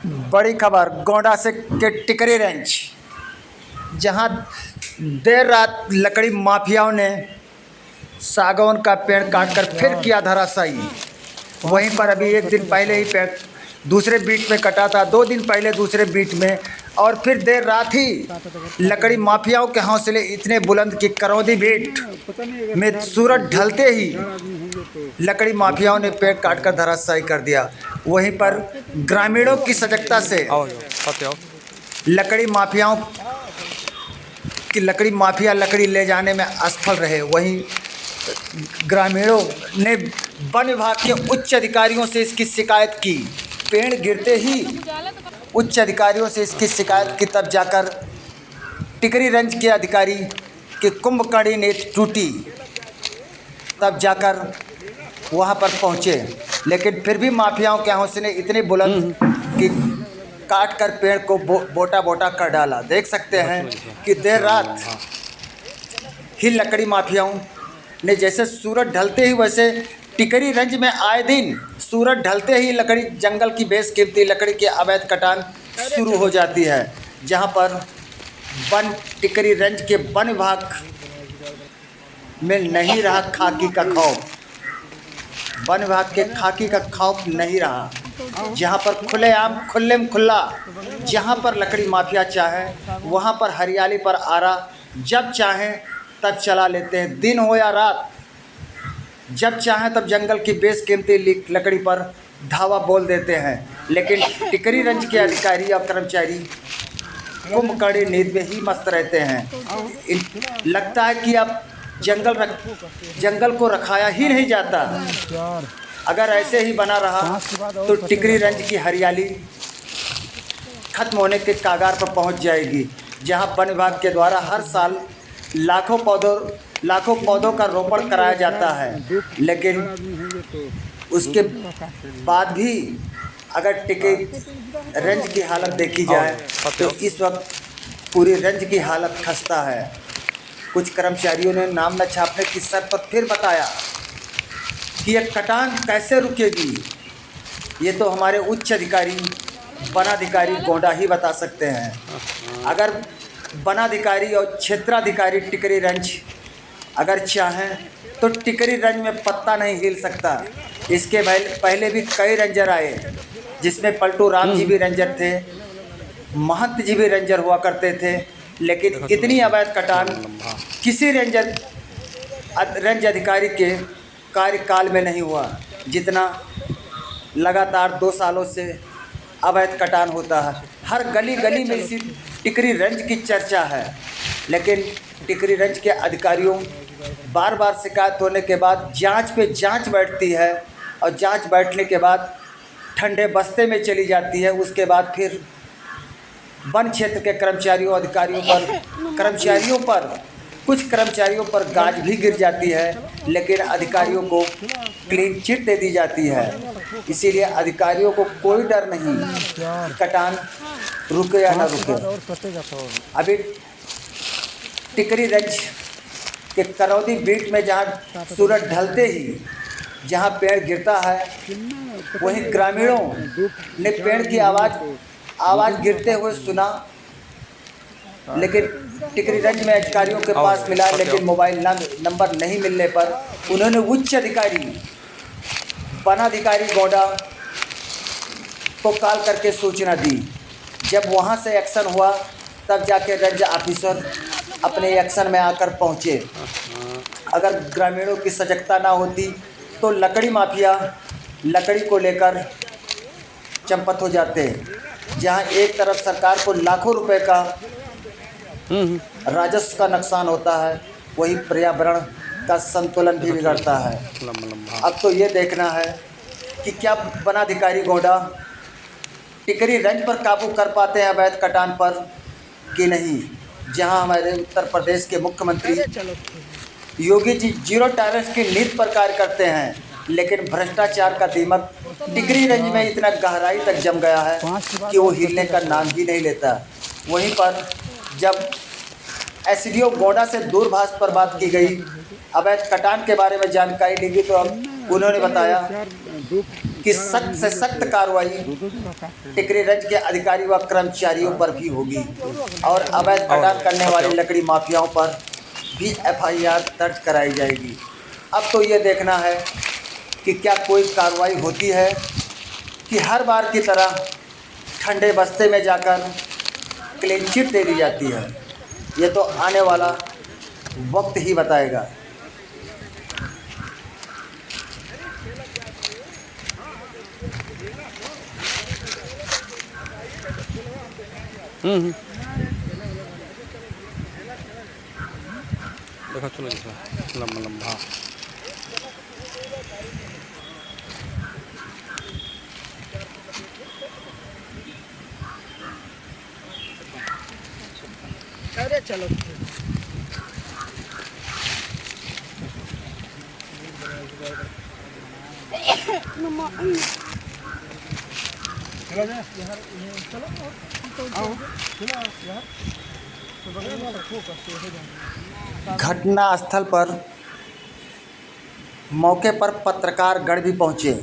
बड़ी खबर गोंडा से के टिकरी रेंज, जहां देर रात लकड़ी माफियाओं ने सागौन का पेड़ काटकर फिर किया धराशायी। वहीं पर अभी एक दिन पहले ही पेड़ दूसरे बीट में कटा था, 2 दिन पहले दूसरे बीट में, और फिर देर रात ही लकड़ी माफियाओं के हौसले इतने बुलंद कि करौदी बीट में सूरज ढलते ही लकड़ी माफियाओं ने पेड़ काटकर धराशायी कर दिया। वहीं पर ग्रामीणों की सजगता से लकड़ी माफिया लकड़ी ले जाने में असफल रहे। वहीं ग्रामीणों ने वन विभाग के उच्च अधिकारियों से इसकी शिकायत की। पेड़ गिरते ही उच्च अधिकारियों से इसकी शिकायत की, तब जाकर टिकरी रेंज के अधिकारी की कुंभकर्ण नींद टूटी, तब जाकर वहां पर पहुंचे। लेकिन फिर भी माफियाओं के हौसले इतने बुलंद कि काट कर पेड़ को बोटा बोटा कर डाला। देख सकते हैं कि देर रात ही लकड़ी माफियाओं ने जैसे सूरज ढलते ही वैसे टिकरी रेंज में आए दिन सूरज ढलते ही लकड़ी जंगल की बेशकीमती लकड़ी की अवैध कटान शुरू हो जाती है। जहां पर टिकरी रेंज के वन विभाग में नहीं रहा खाकी का खौफ, वन विभाग के खाकी का खौफ नहीं रहा। जहां पर खुलेआम खुले में खुला, जहां पर लकड़ी माफिया चाहे वहां पर हरियाली पर आरा जब चाहें तब चला लेते हैं, दिन हो या रात, जब चाहें तब जंगल की बेशकीमती लकड़ी पर धावा बोल देते हैं। लेकिन टिकरी रेंज के अधिकारी और कर्मचारी कुंभकर्ण नींद में ही मस्त रहते हैं। लगता है कि अब जंगल को रखाया ही नहीं जाता। अगर ऐसे ही बना रहा तो टिकरी रेंज की हरियाली खत्म होने के कागार पर पहुंच जाएगी। जहां वन विभाग के द्वारा हर साल लाखों पौधों का रोपण कराया जाता है, लेकिन उसके बाद भी अगर टिकरी रेंज की हालत देखी जाए तो इस वक्त पूरी रेंज की हालत खस्ता है। कुछ कर्मचारियों ने नाम न छापने की शर्त पर फिर बताया कि यह कटान कैसे रुकेगी, ये तो हमारे उच्च अधिकारी वनाधिकारी गोंडा ही बता सकते हैं। अगर वनाधिकारी और क्षेत्राधिकारी टिकरी रेंज अगर चाहें तो टिकरी रेंज में पत्ता नहीं हिल सकता। इसके पहले भी कई रेंजर आए, जिसमें पलटू राम जी भी रेंजर थे, महंत जी भी रेंजर हुआ करते थे, लेकिन इतनी अवैध कटान किसी रेंज अधिकारी के कार्यकाल में नहीं हुआ जितना लगातार 2 सालों से अवैध कटान होता है। हर गली गली में इसी टिकरी रेंज की चर्चा है। लेकिन टिकरी रेंज के अधिकारियों बार बार शिकायत होने के बाद जांच पे जांच बैठती है, और जांच बैठने के बाद ठंडे बस्ते में चली जाती है। उसके बाद फिर वन क्षेत्र के कुछ कर्मचारियों पर गाज भी गिर जाती है, लेकिन अधिकारियों को क्लीन चिट दे दी जाती है। इसीलिए अधिकारियों को कोई डर नहीं कि कटान रुके या ना रुके। अभी टिकरी रेंज के करौदी बीट में जहाँ सूरज ढलते ही जहाँ पेड़ गिरता है, वहीं ग्रामीणों ने पेड़ की आवाज़ गिरते हुए सुना, लेकिन टिकरी रेंज में अधिकारियों के पास मिला, लेकिन मोबाइल नंबर नहीं मिलने पर उन्होंने उच्च अधिकारी वनाधिकारी गोंडा को कॉल करके सूचना दी। जब वहां से एक्शन हुआ तब जाके रेंज ऑफिसर अपने एक्शन में आकर पहुंचे। अगर ग्रामीणों की सजगता ना होती तो लकड़ी माफिया लकड़ी को लेकर चंपत हो जाते। जहां एक तरफ सरकार को लाखों रुपए का राजस्व का नुकसान होता है, वही पर्यावरण का संतुलन भी बिगड़ता है। अब तो ये देखना है कि क्या वनाधिकारी गोंडा टिकरी रेंज पर काबू कर पाते हैं अवैध कटान पर कि नहीं। जहां हमारे उत्तर प्रदेश के मुख्यमंत्री योगी जी जीरो टॉलरेंस की नीति पर कार्य करते हैं, लेकिन भ्रष्टाचार का दीमक टिकरी रेंज में इतना गहराई तक जम गया है कि वो हिलने का नाम ही नहीं लेता। वहीं पर जब एसडीओ गोंडा से दूरभाष पर बात की गई, अवैध कटान के बारे में जानकारी ली गई, तो उन्होंने बताया कि सख्त से सख्त कार्रवाई टिकरीगंज के अधिकारी व कर्मचारियों पर भी होगी और अवैध कटान करने वाले लकड़ी माफियाओं पर भी एफआईआर दर्ज कराई जाएगी। अब तो ये देखना है कि क्या कोई कार्रवाई होती है कि हर बार की तरह ठंडे बस्ते में जाकर क्लीन चिट दे दी जाती है। ये तो आने वाला वक्त ही बताएगा। देखा चलो लंबा लंबा अरे चलो घटना स्थल पर मौके पर पत्रकार गण भी पहुंचे।